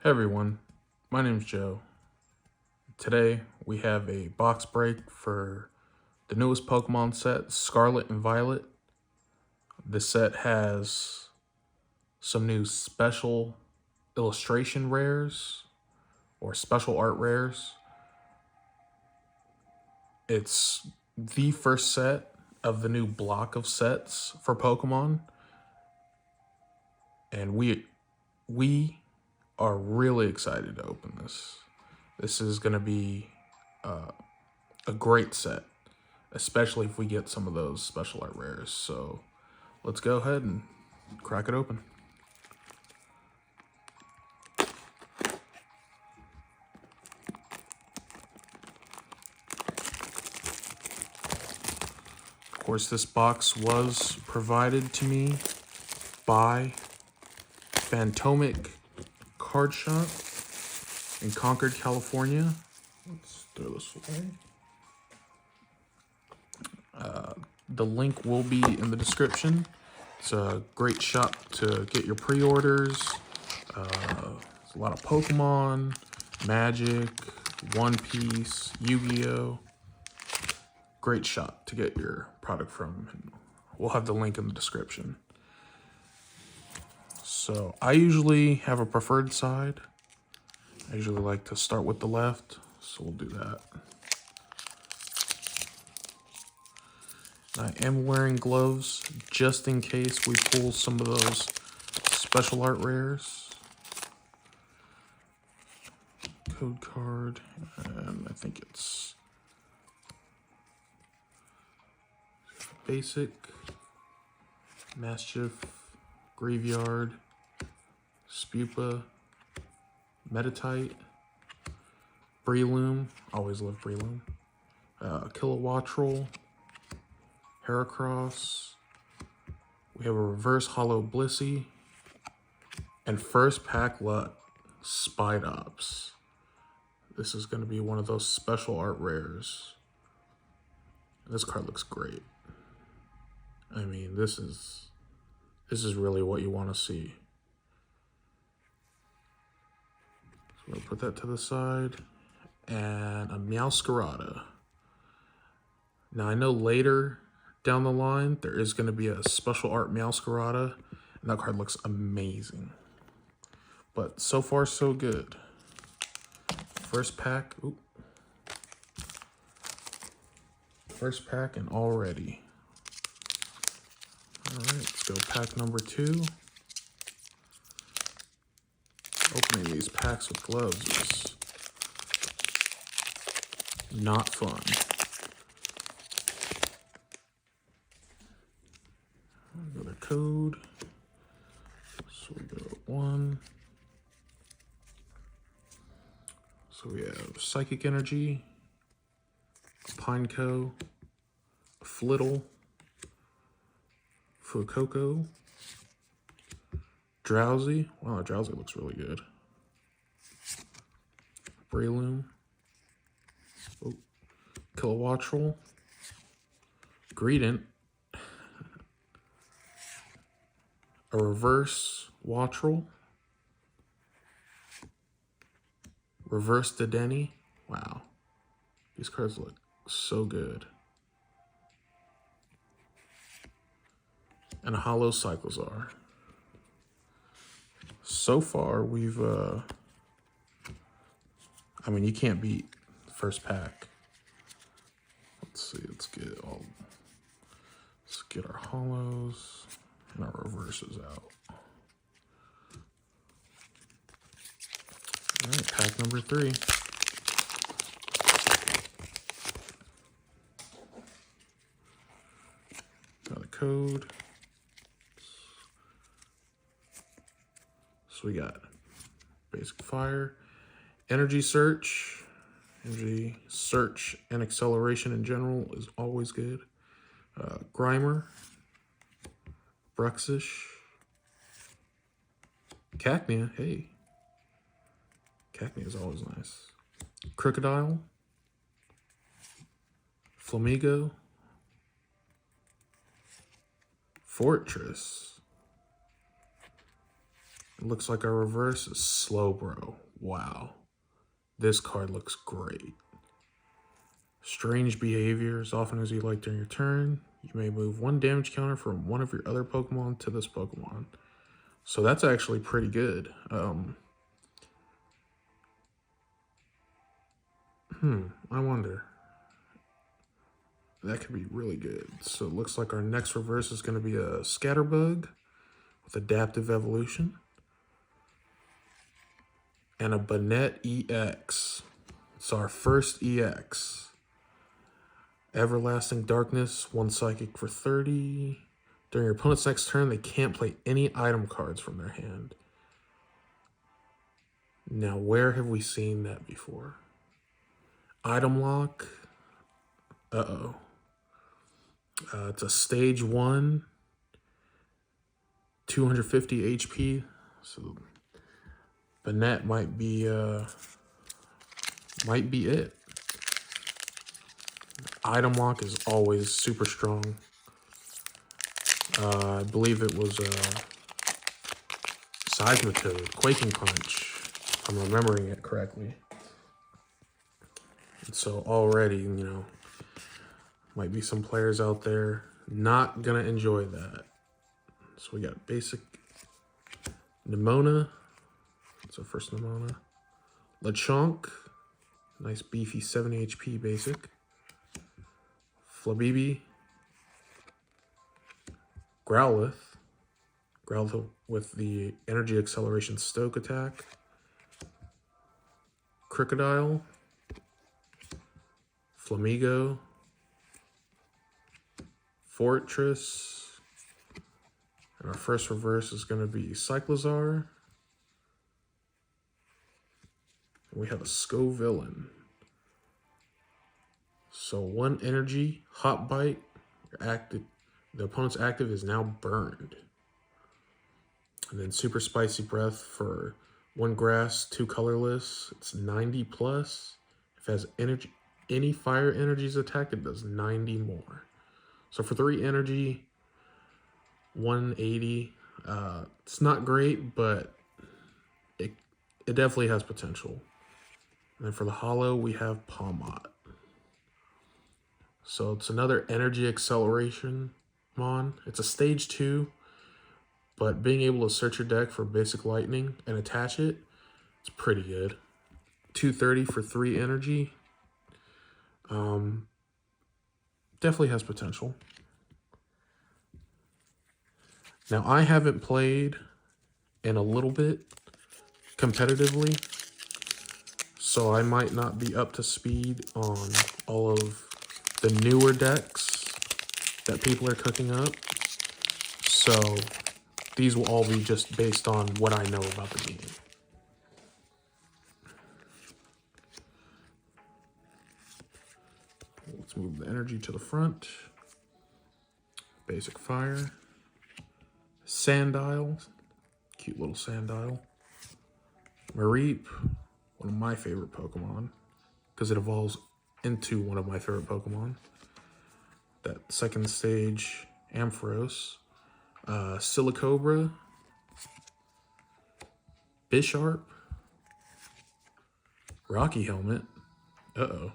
Hey everyone, my name's Joe. Today we have a box break for the newest Pokemon set, Scarlet and Violet. This set has some new special illustration rares or special art rares. It's the first set of the new block of sets for Pokemon, and we are really excited to open this. This is going to be a great set, especially if we get some of those special art rares. So let's go ahead and crack it open. Of course, this box was provided to me by Phantomic Card Shop in Concord, California. Let's throw this away. The link will be in the description. It's a great shop to get your pre-orders. There's a lot of Pokemon, Magic, One Piece, Yu-Gi-Oh! Great shop to get your product from. We'll have the link in the description. So I usually have a preferred side. I usually like to start with the left, so we'll do that. I am wearing gloves just in case we pull some of those special art rares. Code card, and I think it's basic, Mischief, Graveyard, Spupa, Metatite, Breloom, always love Breloom, Kilowattrel, Heracross, we have a reverse hollow Blissey, and first pack luck, Spidops. This is going to be one of those special art rares. This card looks great. I mean, this is really what you want to see. So we'll put that to the side. And a Meowscarada. Now I know later down the line there is going to be a special art Meowscarada, and that card looks amazing. But so far so good. First pack. Oop. First pack and already. All right, let's go pack number 2. Opening these packs with gloves is not fun. Another code. So we go 1. So we have Psychic Energy, Pineco, Flittle, Fuecoco, Drowsy. Wow, Drowsy looks really good. Breloom, Kilowattrel, Greedent, a reverse Wattrel, reverse Dedenne. Wow, these cards look so good. And a hollow Cyclozar. So far, we've, I mean, you can't beat the first pack. Let's see, let's get our hollows and our reverses out. All right, pack number 3. Got a code. So we got basic fire, energy search and acceleration in general is always good. Grimer, Bruxish, Cacnea, hey. Cacnea is always nice. Crocodile, Flamigo, Fortress, Looks like our reverse is Slowbro. Wow. This card looks great. Strange behavior. As often as you like during your turn, you may move 1 damage counter from one of your other Pokemon to this Pokemon. So that's actually pretty good. I wonder. That could be really good. So it looks like our next reverse is going to be a Scatterbug with Adaptive Evolution. And a Banette EX. It's our first EX. Everlasting Darkness, 1 Psychic for 30. During your opponent's next turn, they can't play any item cards from their hand. Now, where have we seen that before? Item Lock. Uh-oh. It's a stage 1. 250 HP. So Banette might be it. Item Lock is always super strong. I believe it was Seismitoad, Quaking Punch, if I'm remembering it correctly. And so already, you know, might be some players out there not gonna enjoy that. So we got basic Nimona. That's our first Nimona. Lechonk, nice beefy 70 HP basic. Flabibi. Growlithe. Growlithe with the Energy Acceleration Stoke attack. Crocodile. Flamigo. Fortress. And our first reverse is going to be Cyclizar. And we have a Scovillain. So 1 energy, Hot Bite, active. The opponent's active is now burned. And then Super Spicy Breath for 1 grass, 2 colorless. It's 90 plus. If it has energy, any fire energies attacked, it does 90 more. So for 3 energy, 180. It's not great, but it definitely has potential. And then for the holo, we have Palmot. So it's another energy acceleration mon. It's a stage 2, but being able to search your deck for basic lightning and attach it, it's pretty good. 230 for 3 energy. Definitely has potential. Now, I haven't played in a little bit competitively, so I might not be up to speed on all of the newer decks that people are cooking up. So these will all be just based on what I know about the game. Let's move the energy to the front. Basic fire. Sandile. Cute little Sandile. Mareep. One of my favorite Pokemon, because it evolves into one of my favorite Pokemon. That second stage Ampharos. Silicobra. Bisharp. Rocky Helmet. Uh-oh.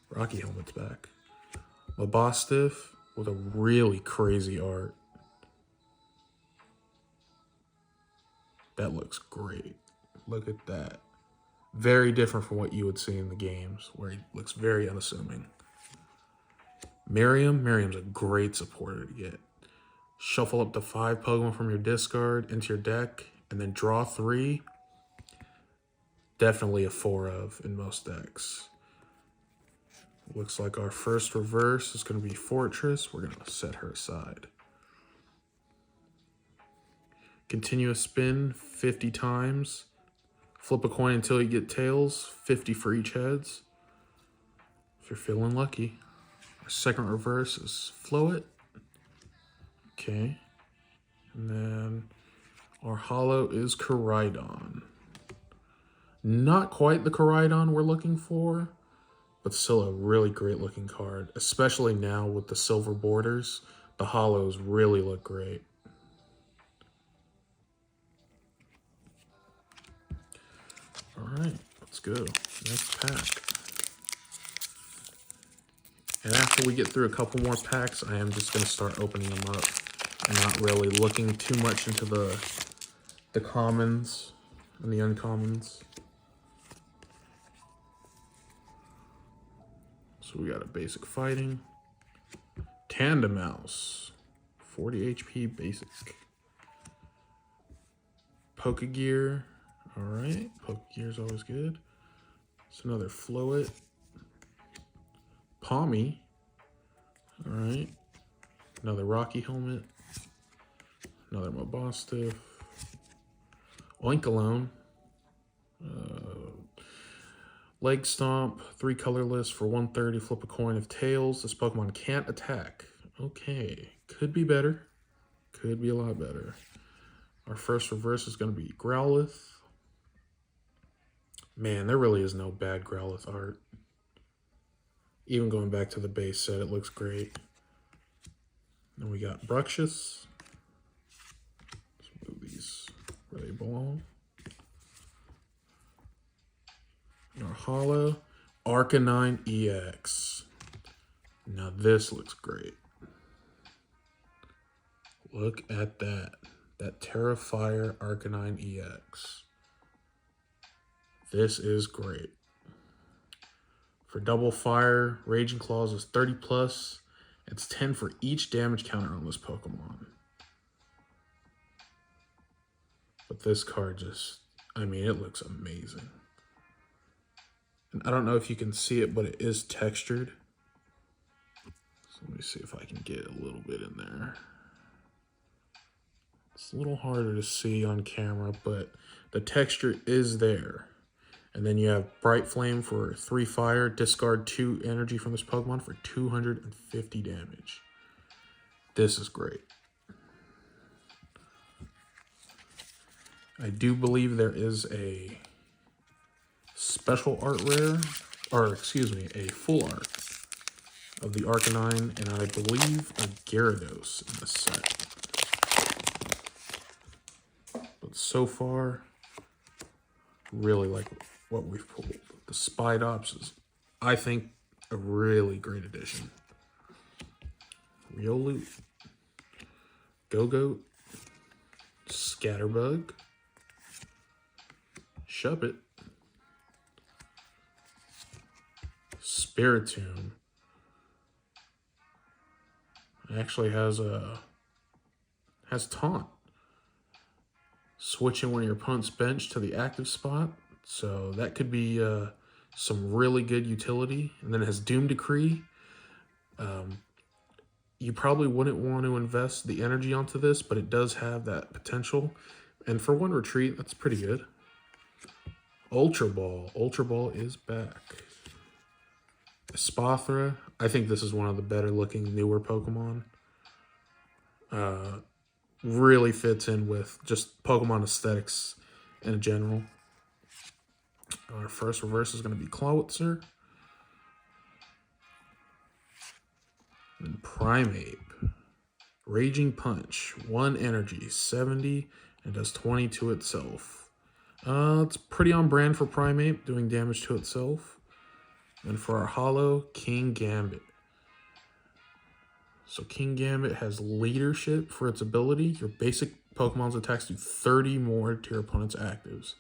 Rocky Helmet's back. Mabostiff with a really crazy art. That looks great. Look at that. Very different from what you would see in the games, where he looks very unassuming. Miriam. Miriam's a great supporter to get. Shuffle up to 5 Pokemon from your discard into your deck, and then draw 3. Definitely a 4 of in most decks. Looks like our first reverse is going to be Fortress. We're going to set her aside. Continuous spin 50 times. Flip a coin until you get tails, 50 for each heads. If you're feeling lucky. Our second reverse is Float. Okay. And then our holo is Koraidon. Not quite the Koraidon we're looking for, but still a really great looking card, especially now with the silver borders. The holos really look great. All right, let's go. Next pack. And after we get through a couple more packs, I am just going to start opening them up and not really looking too much into the commons and the uncommons. So we got a basic fighting. Tandem Mouse. 40 HP basic. Pokegear. Alright, Pokegear is always good. It's another Floet. Palmy. Alright. Another Rocky Helmet. Another Mobostiff. Oinkalone. Leg Stomp. 3 colorless for 130. Flip a coin of tails. This Pokemon can't attack. Okay. Could be better. Could be a lot better. Our first reverse is going to be Growlithe. Man, there really is no bad Growlithe art. Even going back to the base set, it looks great. Then we got Bruxish. Let's move these where they belong. And our Hollow Arcanine EX. Now this looks great. Look at that. That Terrifier Arcanine EX. This is great. For double fire, Raging Claws is 30 plus. It's 10 for each damage counter on this Pokemon. But this card just, I mean, it looks amazing. And I don't know if you can see it, but it is textured. So let me see if I can get a little bit in there. It's a little harder to see on camera, but the texture is there. And then you have Bright Flame for 3 fire, discard 2 energy from this Pokemon for 250 damage. This is great. I do believe there is a special art rare, or excuse me, a full art of the Arcanine, and I believe a Gyarados in the set. But so far, really like what we've pulled. The Spidops is, I think, a really great addition. Riolu, Go-Goat, Scatterbug, Shuppet, Spiritomb. It actually has Taunt. Switching one of your opponent's bench to the active spot. So that could be some really good utility. And then it has Doom Decree. You probably wouldn't want to invest the energy onto this, but it does have that potential. And for 1 retreat, that's pretty good. Ultra Ball. Ultra Ball is back. Espathra. I think this is one of the better looking newer Pokemon. Really fits in with just Pokemon aesthetics in general. Our first reverse is going to be Clawitzer. And Primeape. Raging Punch. 1 energy, 70, and does 20 to itself. It's pretty on brand for Primeape, doing damage to itself. And for our Hollow, King Gambit. So King Gambit has leadership for its ability. Your basic Pokemon's attacks do 30 more to your opponent's actives.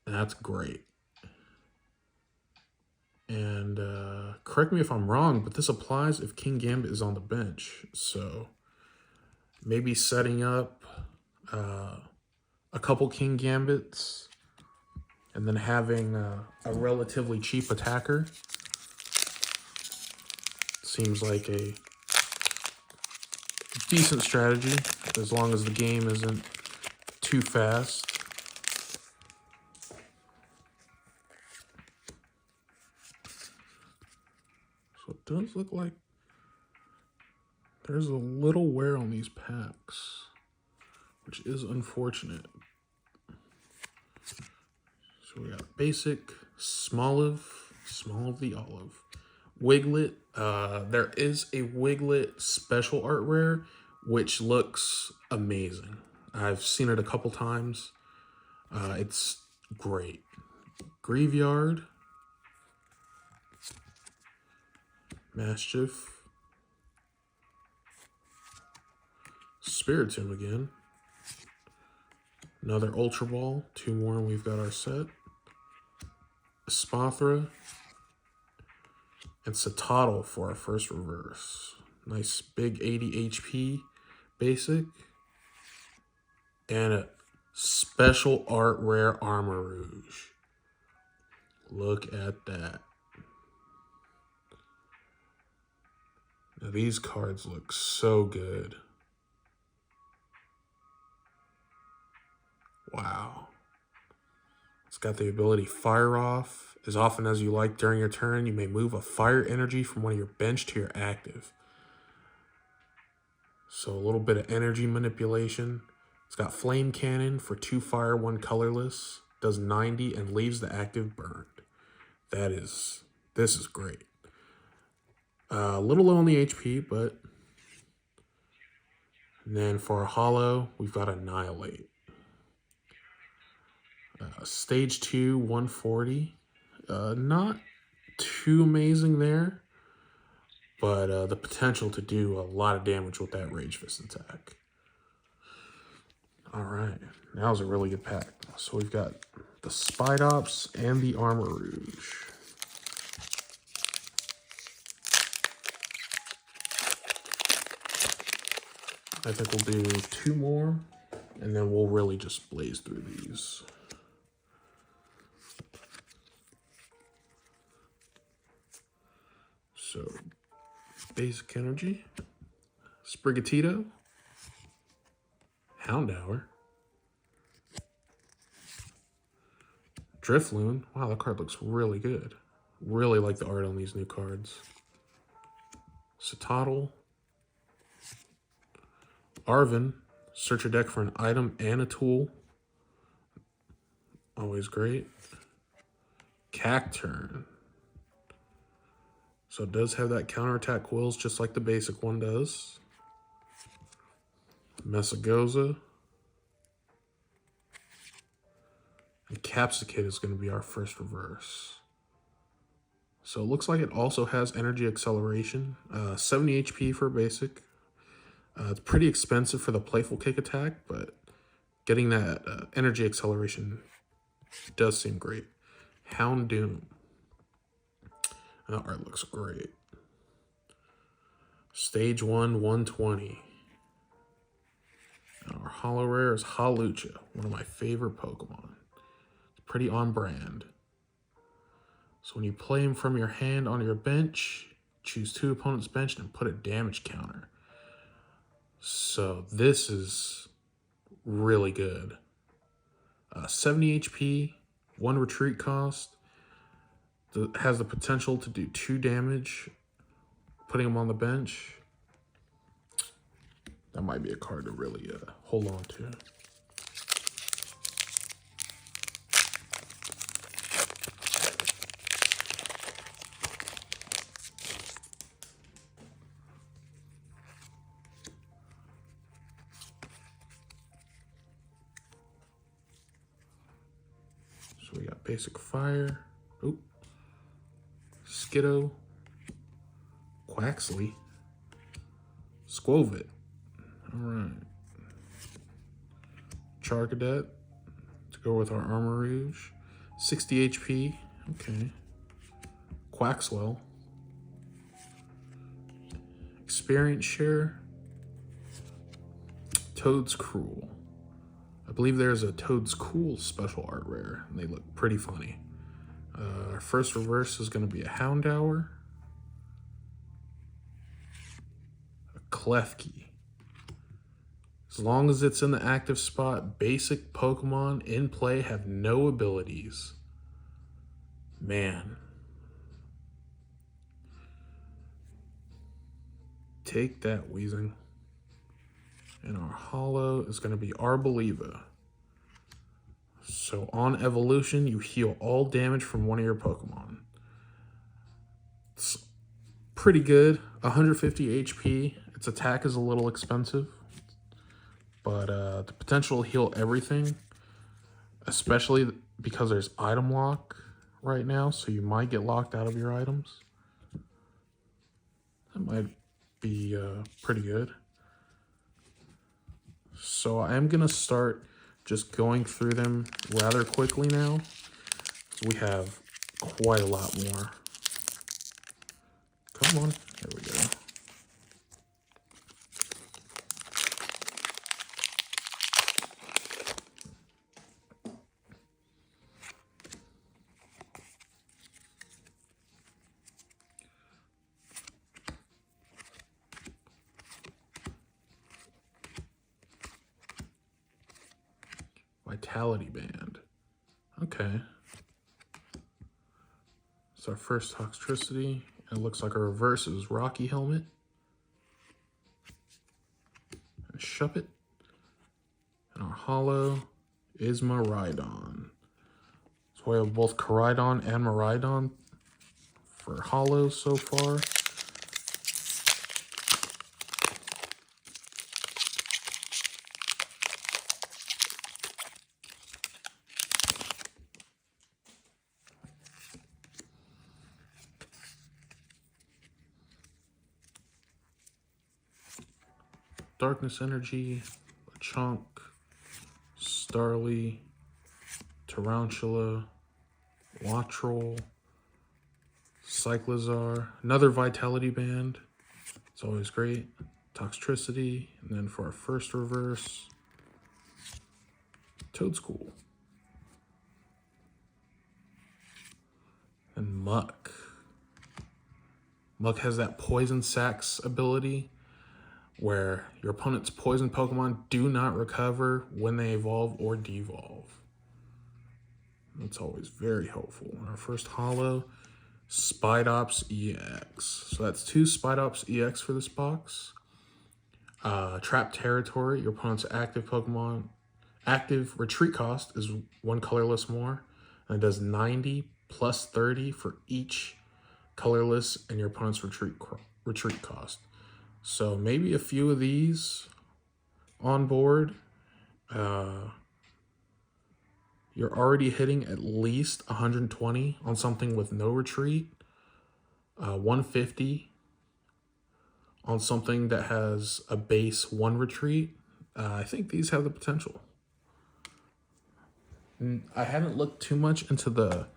And that's great. And correct me if I'm wrong, but this applies if King Gambit is on the bench. So maybe setting up a couple King Gambits and then having a relatively cheap attacker seems like a decent strategy, as long as the game isn't too fast. So it does look like there's a little wear on these packs, which is unfortunate. So we got basic, Smoliv the Olive. Wiglet, there is a Wiglet special art rare, which looks amazing. I've seen it a couple times. It's great. Graveyard, Mischief, Spiritomb again, another Ultra Ball, 2 more and we've got our set, Espathra, and Satotl for our first reverse. Nice big 80 HP basic, and a special art rare Armor Rouge. Look at that. Now these cards look so good. Wow. It's got the ability Fire Off. As often as you like during your turn, you may move a fire energy from one of your bench to your active. So a little bit of energy manipulation. It's got Flame Cannon for 2 fire, 1 colorless. Does 90 and leaves the active burned. This is great. A little low on the HP, but... And then for a holo, we've got Annihilate. Stage 2, 140. Not too amazing there, but the potential to do a lot of damage with that Rage Fist attack. All right, that was a really good pack. So we've got the Spidops and the Armor Rouge. I think we'll do 2 more, and then we'll really just blaze through these. So, Basic Energy, Sprigatito, Houndour, Drifloon. Wow, that card looks really good. Really like the art on these new cards. Satotl, Arven, search your deck for an item and a tool. Always great. Cacturn. So it does have that counterattack coils just like the basic one does. Messagoza. And Capsicate is going to be our first reverse. So it looks like it also has energy acceleration. 70 HP for basic. It's pretty expensive for the Playful Kick attack, but getting that energy acceleration does seem great. Houndoom. That art looks great. Stage 1, 120. And our holo rare is Hawlucha, one of my favorite Pokemon. It's pretty on brand. So when you play him from your hand on your bench, choose 2 opponents' bench and put a damage counter. So this is really good. 70 HP, 1 retreat cost. Has the potential to do 2 damage, putting him on the bench. That might be a card to really hold on to. So we got Basic Fire. Oop. Skiddo, Quaxley, Squovit. All right. Charcadet to go with our Armor Rouge. 60 HP. Okay. Quaxwell. Experience Share. Toad's Cruel. I believe there's a Toad's Cool special art rare, and they look pretty funny. Our first reverse is going to be a Houndour, a Klefki. As long as it's in the active spot, basic Pokemon in play have no abilities. Man. Take that, Weezing. And our holo is going to be Arboliva. So on evolution, you heal all damage from one of your Pokemon. It's pretty good. 150 HP. Its attack is a little expensive, but the potential to heal everything especially because there's item lock right now, so you might get locked out of your items. That might be pretty good. So I am going to start just going through them rather quickly now. So we have quite a lot more. Come on. There we go. Vitality Band. Okay. It's our first Toxtricity. It looks like our reverse is Rocky Helmet. And Shuppet. And our holo is Miraidon. So we have both Koraidon and Miraidon for holos so far. Darkness Energy, Chunk, Starly, Tarantula, Latrell, Cyclizar, another Vitality Band. It's always great. Toxtricity, and then for our first reverse, Toadscool. And Muck. Muck has that Poison Sacs ability where your opponent's poison Pokemon do not recover when they evolve or devolve. That's always very helpful. Our first holo, Spidops EX. So that's 2 Spidops EX for this box. Trap Territory, your opponent's active Pokemon. Active retreat cost is 1 colorless more. And it does 90 plus 30 for each colorless and your opponent's retreat cost. So maybe a few of these on board. You're already hitting at least 120 on something with no retreat. 150 on something that has a base 1 retreat. I think these have the potential. I haven't looked too much into the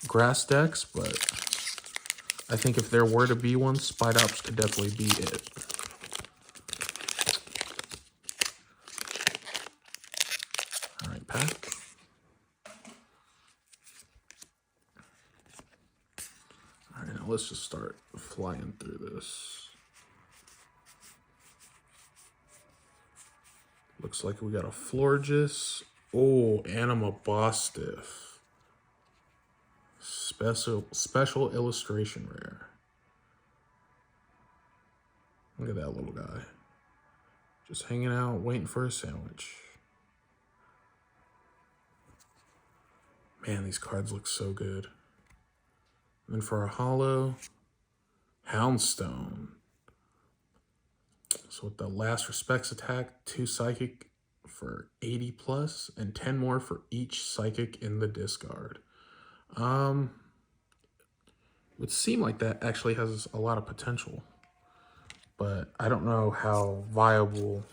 grass decks, but I think if there were to be one, Spidops could definitely be it. All right, pack. All right, now let's just start flying through this. Looks like we got a Florges. Oh, Anima Bostiff. Special illustration rare. Look at that little guy. Just hanging out, waiting for a sandwich. Man, these cards look so good. And for our holo, Houndstone. So with the last respects attack, 2 psychic for 80 plus and 10 more for each psychic in the discard. It would seem like that actually has a lot of potential, but I don't know how viable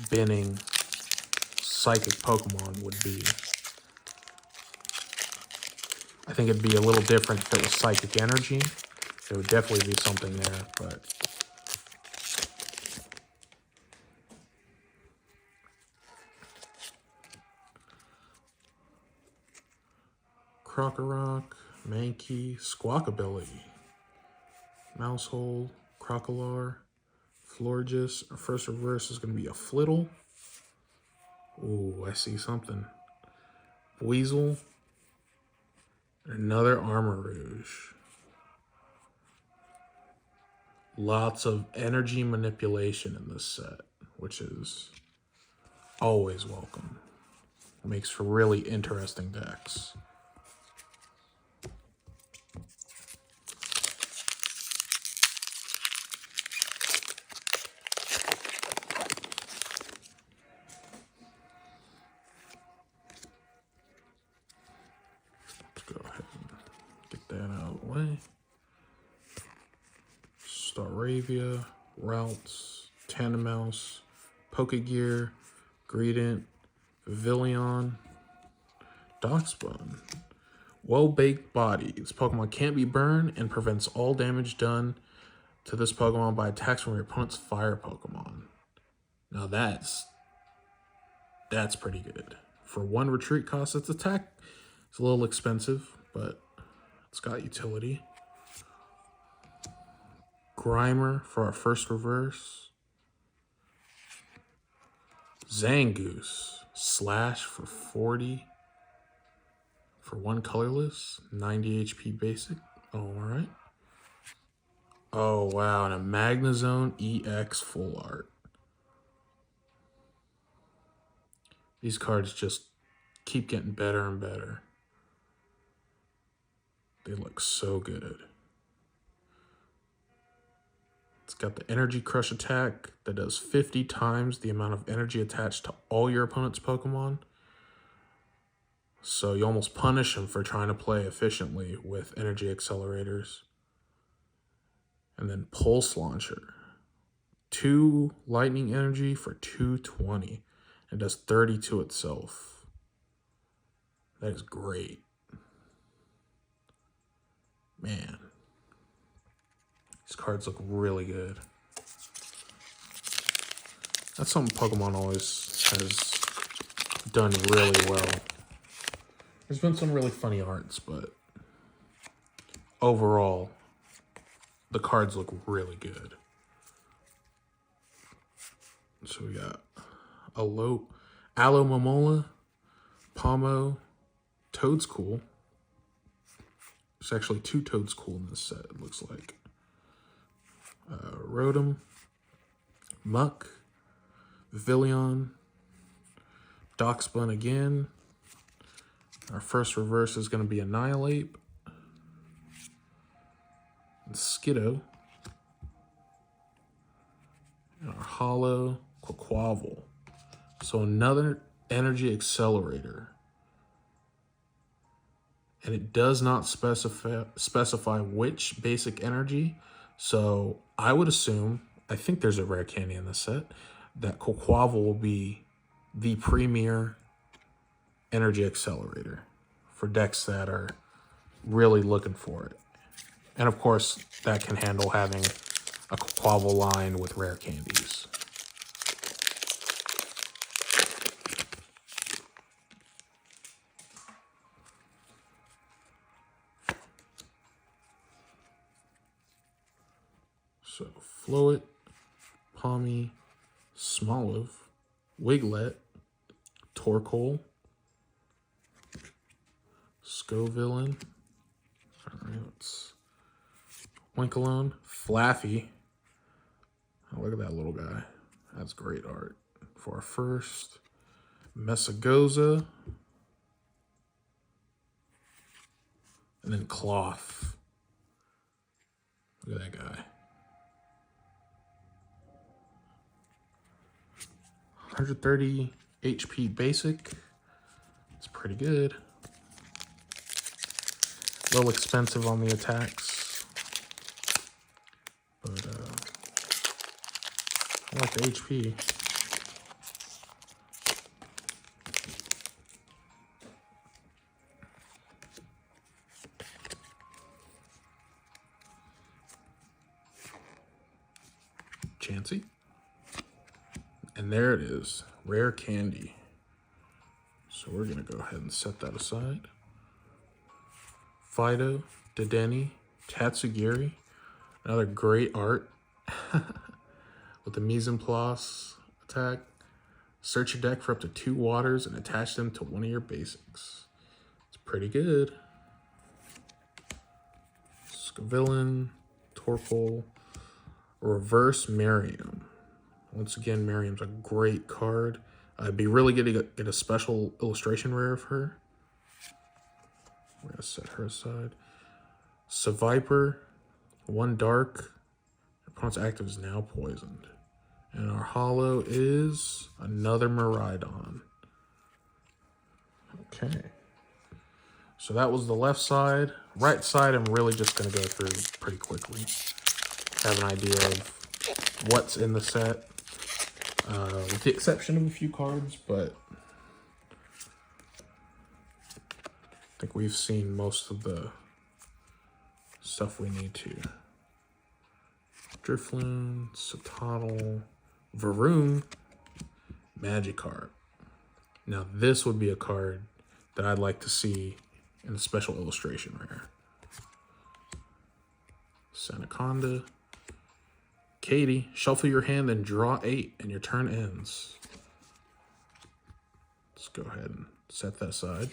binning psychic Pokemon would be. I think it'd be a little different if it was psychic energy. There would definitely be something there, but Krokorok, Mankey, Squawkabilly, Mousehole, Crocolar, Florges. Our first reverse is going to be a Flittle. Ooh, I see something. Weasel. Another Armarouge. Lots of energy manipulation in this set, which is always welcome. Makes for really interesting decks. way. Staravia, Routes, Tandemaus, Pokegear, Greedent, Vivillon, Darkspawn. Well-baked body. This Pokemon can't be burned and prevents all damage done to this Pokemon by attacks from your opponent's fire Pokemon. Now that's pretty good. For 1 retreat cost, its attack is a little expensive, but it's got utility. Grimer for our first reverse. Zangoose. Slash for 40. For 1 colorless. 90 HP basic. Oh, alright. Oh, wow. And a Magnezone EX full art. These cards just keep getting better and better. They look so good. It's got the Energy Crush attack that does 50 times the amount of energy attached to all your opponent's Pokemon. So you almost punish them for trying to play efficiently with energy accelerators. And then Pulse Launcher. 2 lightning energy for 220. It does 30 to itself. That is great. Man. These cards look really good. That's something Pokemon always has done really well. There's been some really funny arts, but overall, the cards look really good. So we got Aloe Momola, Pomo, Toadscool. There's actually 2 Toadscool in this set, it looks like. Rotom, Muck, Vivillon, Darkspawn again. Our first reverse is going to be Annihilate. And Skiddo. And our holo, Quaquaval. So another energy accelerator. And it does not specify which basic energy. So I would assume, I think there's a rare candy in this set, that Quaquaval will be the premier energy accelerator for decks that are really looking for it. And of course, that can handle having a Quaquaval line with rare candies. So Floet, Palmy, Smoliv, Wiglet, Torkoal, Scovillain, Winkalone, Flaffy. Oh, look at that little guy. That's great art. For our first, Messagoza, and then Cloth. Look at that guy. 130 HP basic. It's pretty good. A little expensive on the attacks, but I like the HP. Chansey. And there it is, rare candy. So we're gonna go ahead and set that aside. Fido, Dedenne, Tatsugiri, another great art with the Mise en Place attack. Search your deck for up to 2 waters and attach them to one of your basics. It's pretty good. Scovillain, Torkoal, Reverse Miriam. Once again, Miriam's a great card. It'd be really good to get a special illustration rare of her. We're going to set her aside. Seviper, 1 dark. Opponent's active is now poisoned. And our holo is another Miraidon. Okay. So that was the left side. Right side, I'm really just going to go through pretty quickly. Have an idea of what's in the set. With the exception of a few cards, but I think we've seen most of the stuff we need to. Drifloon, Satotl, Varoom, Magikarp. Now this would be a card that I'd like to see in a special illustration rare. Sandaconda. Katie, shuffle your hand and draw 8 and your turn ends. Let's go ahead and set that aside.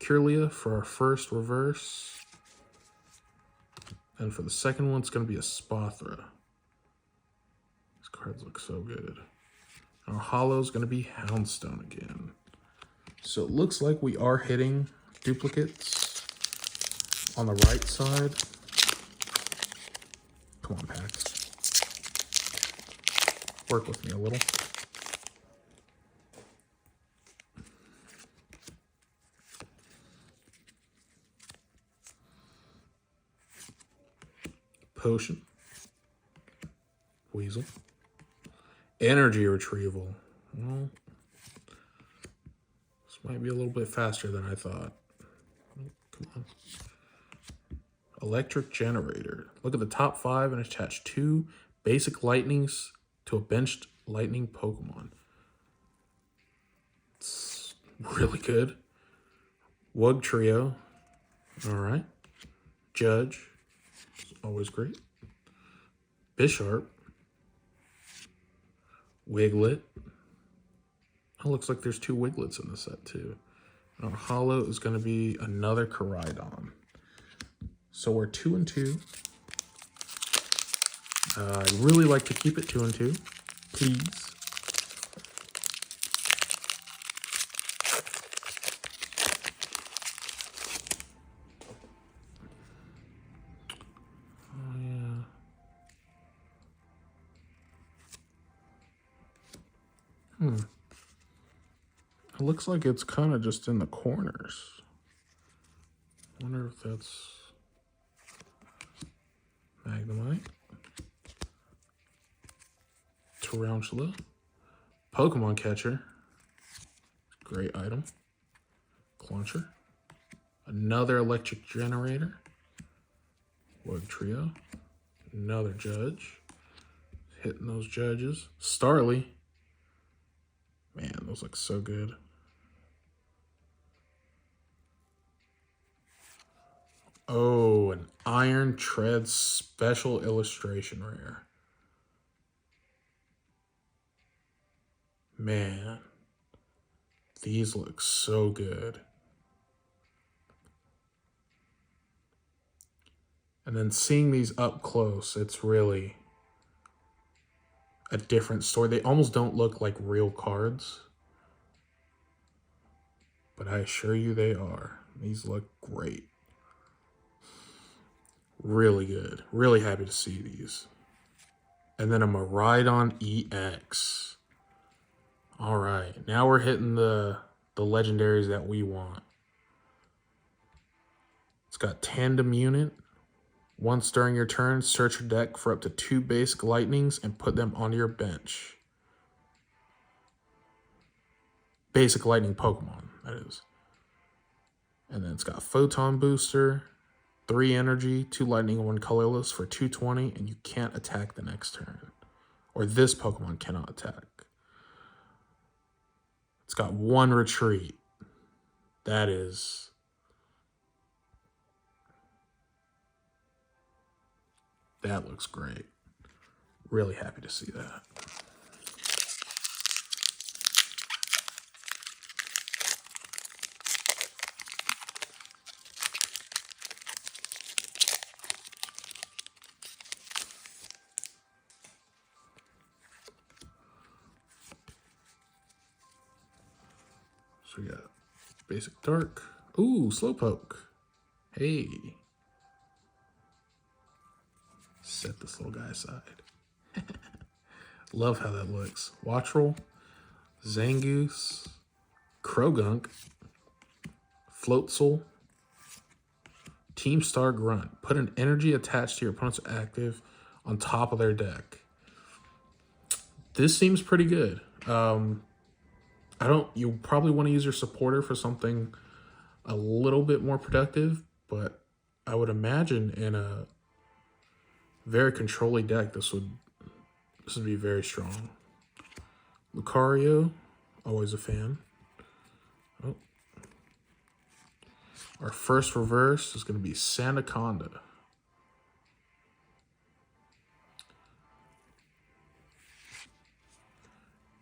Kirlia for our first reverse. And for the second one, it's going to be a Spothra. These cards look so good. Our holo is going to be Houndstone again. So it looks like we are hitting duplicates on the right side. Come on, packs. Work with me a little. Potion. Weasel. Energy retrieval. Well, this might be a little bit faster than I thought. Come on. Electric generator. Look at the top 5 and attach 2 basic lightnings to a benched lightning Pokemon. It's really good. Wug Trio. All right. Judge. Always great. Bisharp. Wiglet. Oh, looks like there's 2 Wiglets in the set too. And our holo is going to be another Koraidon. So we're 2 and 2. I'd really like to keep it 2 and 2, please. It looks like it's kind of just in the corners. Wonder if that's Magnemite, Tarantula, Pokemon Catcher, great item, Clauncher, another Electric Generator, Wug Trio, another Judge, hitting those Judges, Starly. Man, those look so good. Oh, an Iron Tread special illustration rare. Man, these look so good. And then seeing these up close, it's really a different story. They almost don't look like real cards, but I assure you they are. These look great. Really good. Really happy to see these. And then a Miraidon EX. All right, now we're hitting the legendaries that we want. It's got Tandem Unit. Once during your turn, search your deck for up to 2 basic lightnings and put them onto your bench. Basic lightning Pokemon, that is. And then it's got Photon Booster, 3 energy, 2 lightning, 1 colorless for 220, and you can't attack the next turn. Or this Pokemon cannot attack. It's got 1 retreat. That looks great. Really happy to see that. So we got Basic Dark. Ooh, Slowpoke. Hey. Set this little guy aside. Love how that looks. Wattrel, Zangoose, Krogunk, Floatzel. Team Star Grunt. Put an energy attached to your opponent's active on top of their deck. This seems pretty good. You probably want to use your supporter for something a little bit more productive, but I would imagine in a very controlling deck, this would be very strong. Lucario, always a fan. Oh. Our first reverse is going to be Sandaconda.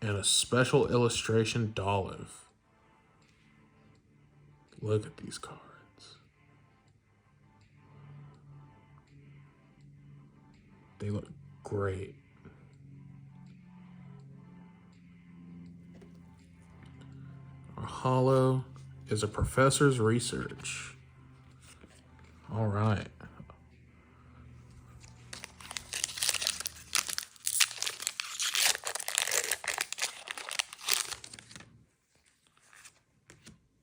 And a special illustration Dolliv. Look at these cards. They look great. Our holo is a professor's research. All right.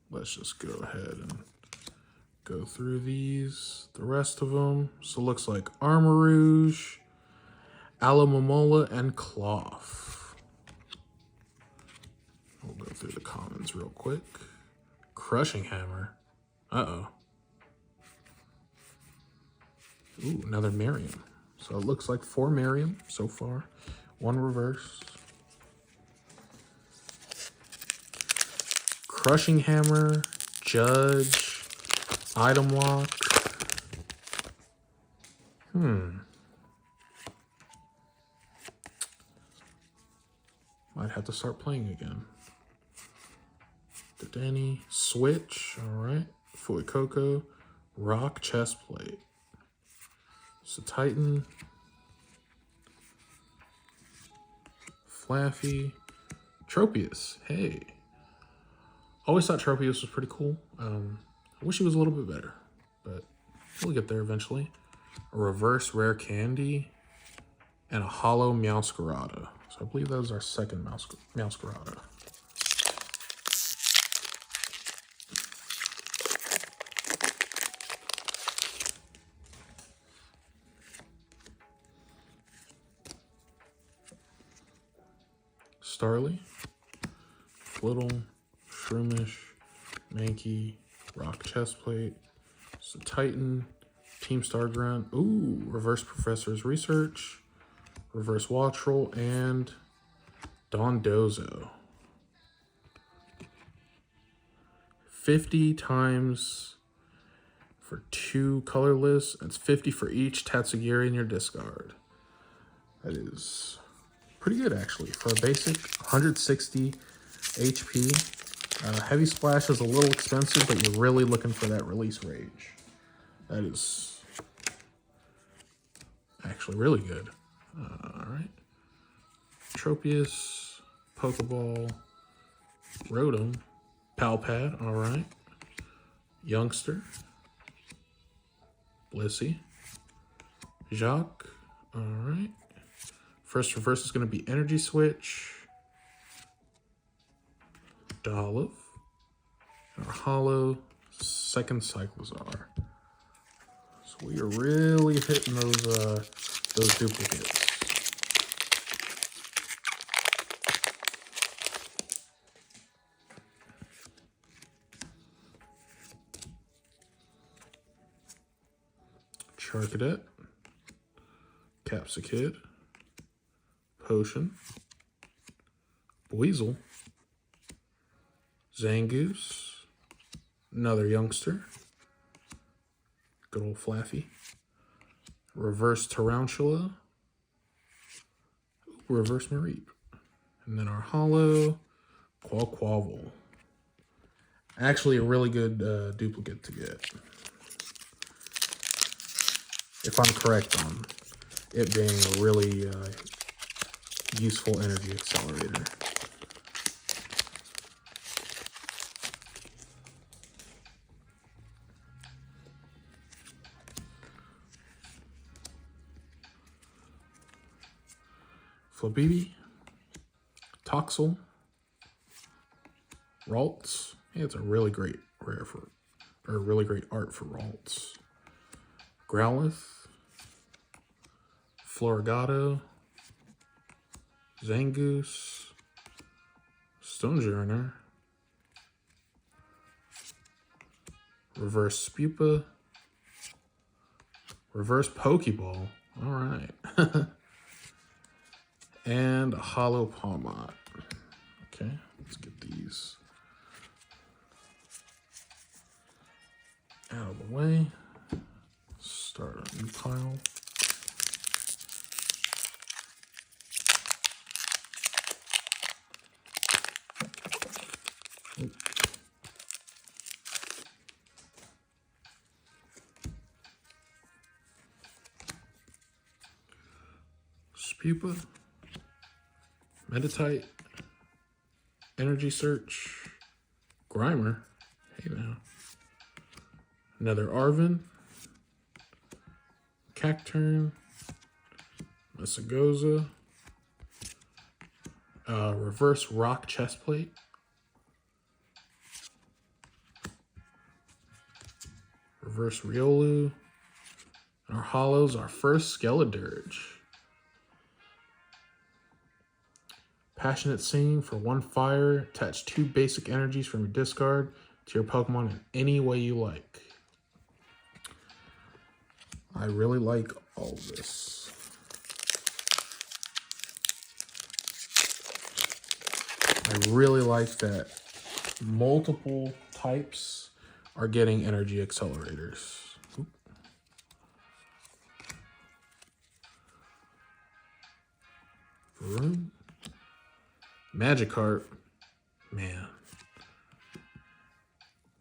Let's just go ahead and go through these, the rest of them. So it looks like Armarouge, Alomomola, and Cloth. We'll go through the commons real quick. Crushing Hammer. Uh-oh. Ooh, another Miriam. So it looks like 4 Miriam so far. 1 reverse. Crushing Hammer, Judge, Item Lock. Might have to start playing again. Danny, Switch, all right. Fuecoco, Rock, Chestplate. So Titan, Flaffy, Tropius. Hey. Always thought Tropius was pretty cool. I wish he was a little bit better, but we'll get there eventually. A reverse rare candy and a holo Meowscarada. So I believe that was our second Meowscarada. Starly, Flittle, Shroomish, Mankey, Rock Chestplate, so Titan, Team Star Grunt, ooh, Reverse Professor's Research, Reverse Watchroll, and Dondozo. 50 times for 2 colorless. That's 50 for each Tatsugiri in your discard. That is pretty good, actually. For a basic, 160 HP. Heavy Splash is a little expensive, but you're really looking for that release rage. That is actually really good. All right. Tropius, Pokeball, Rotom, Palpad, all right. Youngster, Blissey, Jacques, all right. First reverse is going to be Energy Switch, Dolliv, our holo, second Cyclozar. So we are really hitting those duplicates. Charcadet, Capsakid, Potion, Weasel, Zangoose, another youngster, good old Flaffy, Reverse Tarantula, Reverse Mareep, and then our holo, Quaquaval. Actually a really good duplicate to get. If I'm correct on it being a really useful energy accelerator. Flabébé, Toxel, Ralts. Yeah, it's a really great rare for or really great art for Ralts. Growlithe, Floragato, Zangoose, Stonejourner, Reverse Spupa, Reverse Pokeball. All right. And a Hollow Palmot. Okay, let's get these out of the way. Start a new pile. Spupa, Meditite, Energy Search, Grimer, hey now, another Arven, Cacturn, Messagoza, Reverse Rock Chestplate, Reverse Riolu, and our hollows, our first Skeledirge. Passionate Singing for 1 fire. Attach 2 basic energies from your discard to your Pokemon in any way you like. I really like all of this. I really like that multiple types are getting energy accelerators. Oop. Vroom. Magikarp, man.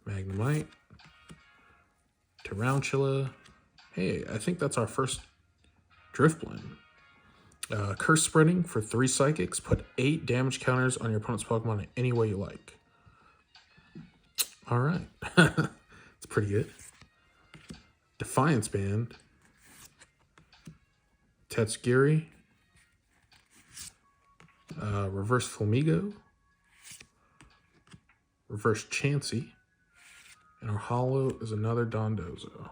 Magnemite, Tarantula. Hey, I think that's our first Drifblim. Curse Spreading for 3 Psychics. Put 8 damage counters on your opponent's Pokemon in any way you like. All right. It's pretty good. Defiance Band. Tetsugiri. Reverse Flamigo. Reverse Chansey. And our hollow is another Dondozo.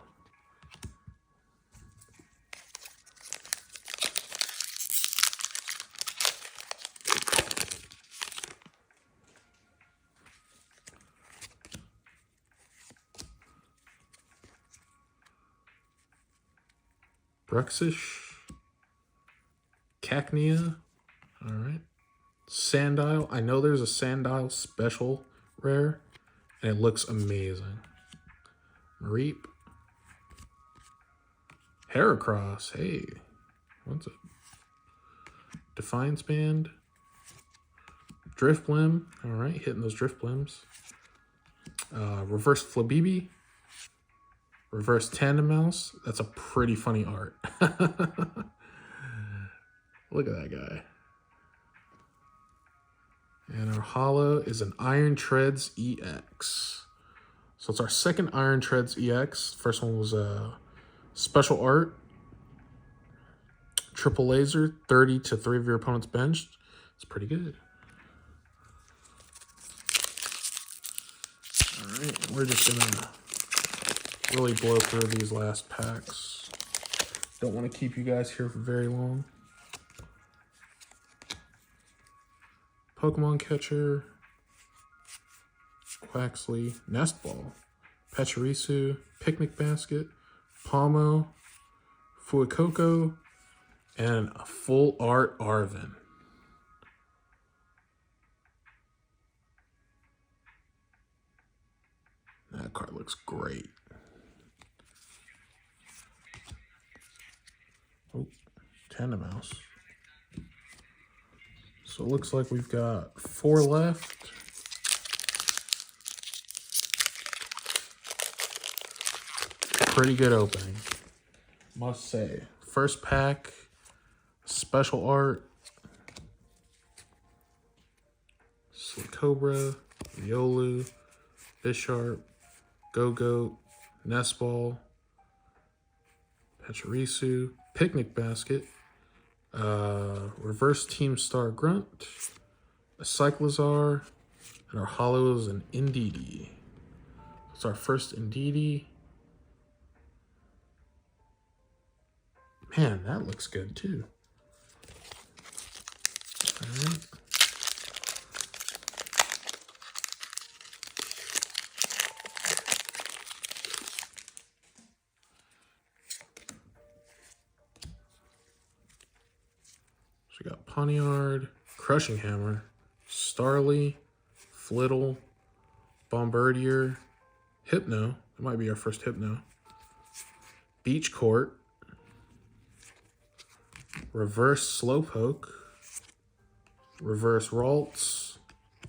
Bruxish. Cacnea. All right. Sandile. I know there's a Sandile special rare, and it looks amazing. Mareep. Heracross. Hey. What's it? Defiance Band. Drifblim. All right. Hitting those Drifblims. Reverse Flabibi. Reverse Tandemaus. That's a pretty funny art. Look at that guy. And our hollow is an Iron Treads EX. So it's our second Iron Treads EX. First one was a special art. Triple laser, 30 to 3 of your opponent's bench. It's pretty good. All right, we're just gonna really blow through these last packs. Don't want to keep you guys here for very long. Pokemon Catcher, Quaxley, Nest Ball, Pachirisu, Picnic Basket, Palmo, Fuecoco, and a full art Arven. That card looks great. Oh, Tandemaus. So it looks like we've got 4 left. Pretty good opening, must say. First pack, special art. Slicobra, Riolu, Bisharp, Go-Goat, Nestball, Pachirisu, Picnic Basket, Reverse Team Star Grunt, a Cyclizar, and our hollow is an Indeedee. It's our first Indeedee. Man, that looks good too. All right. So we got Poniard, Crushing Hammer, Starly, Flittle, Bombardier, Hypno. It might be our first Hypno. Beach Court, Reverse Slowpoke, Reverse Ralts,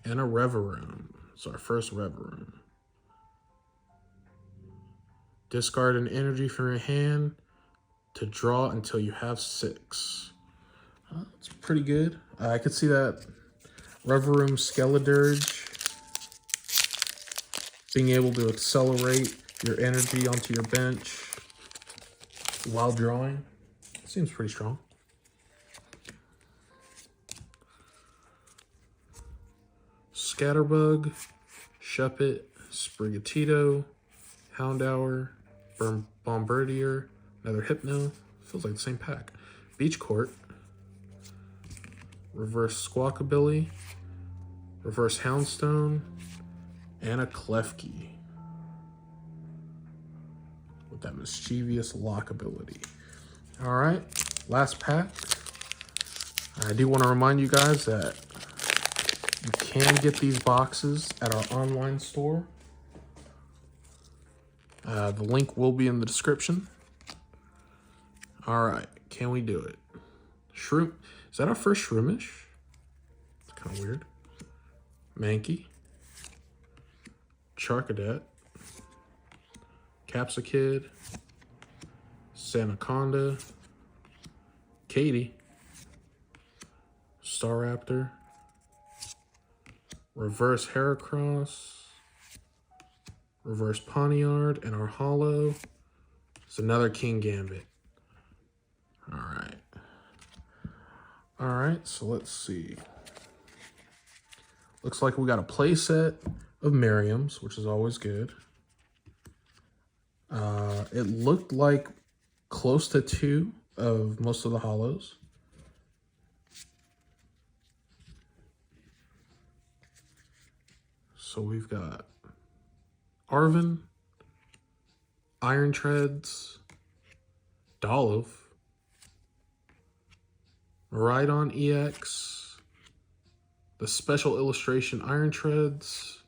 and a Reverum. It's our first Reverum. Discard an energy from your hand to draw until you have 6. It's pretty good. I could see that Reverum Skeledirge being able to accelerate your energy onto your bench while drawing. Seems pretty strong. Scatterbug, Shuppet, Sprigatito, Houndour, Bombardier, another Hypno. Feels like the same pack. Beach Court, Reverse Squawkabilly, Reverse Houndstone, and a Klefki with that mischievous lock ability. All right, last pack. I do want to remind you guys that you can get these boxes at our online store. The link will be in the description. All right, can we do it? Shroom. Is that our first Shroomish? It's kind of weird. Mankey. Charcadet. Capsakid. Sanaconda. Katie. Staraptor. Reverse Heracross. Reverse Poniard, and our holo is another King Gambit. All right, so let's see. Looks like we got a play set of Miriams, which is always good. It looked like close to 2 of most of the holos. So we've got Arven, Iron Treads, Dolph, Miraidon EX, the Special Illustration Iron Treads,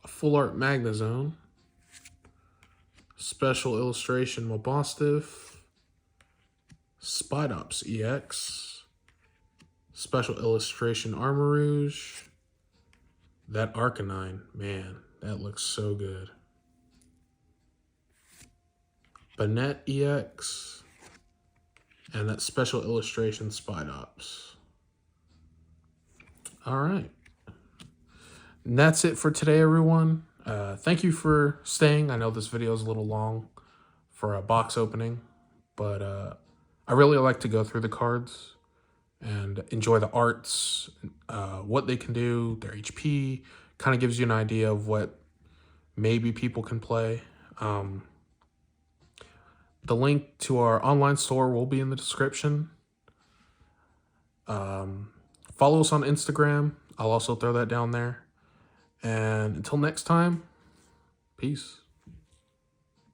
a Full Art Magnezone, Special Illustration Mabostiff, Spidops EX, Special Illustration Armarouge, that Arcanine, man, that looks so good. Banette EX, and that Special Illustration Spidops. All right. And that's it for today, everyone. Thank you for staying. I know this video is a little long for a box opening, but I really like to go through the cards and enjoy the arts, what they can do, their HP. Kind of gives you an idea of what maybe people can play. The link to our online store will be in the description. Follow us on Instagram. I'll also throw that down there. And until next time, peace.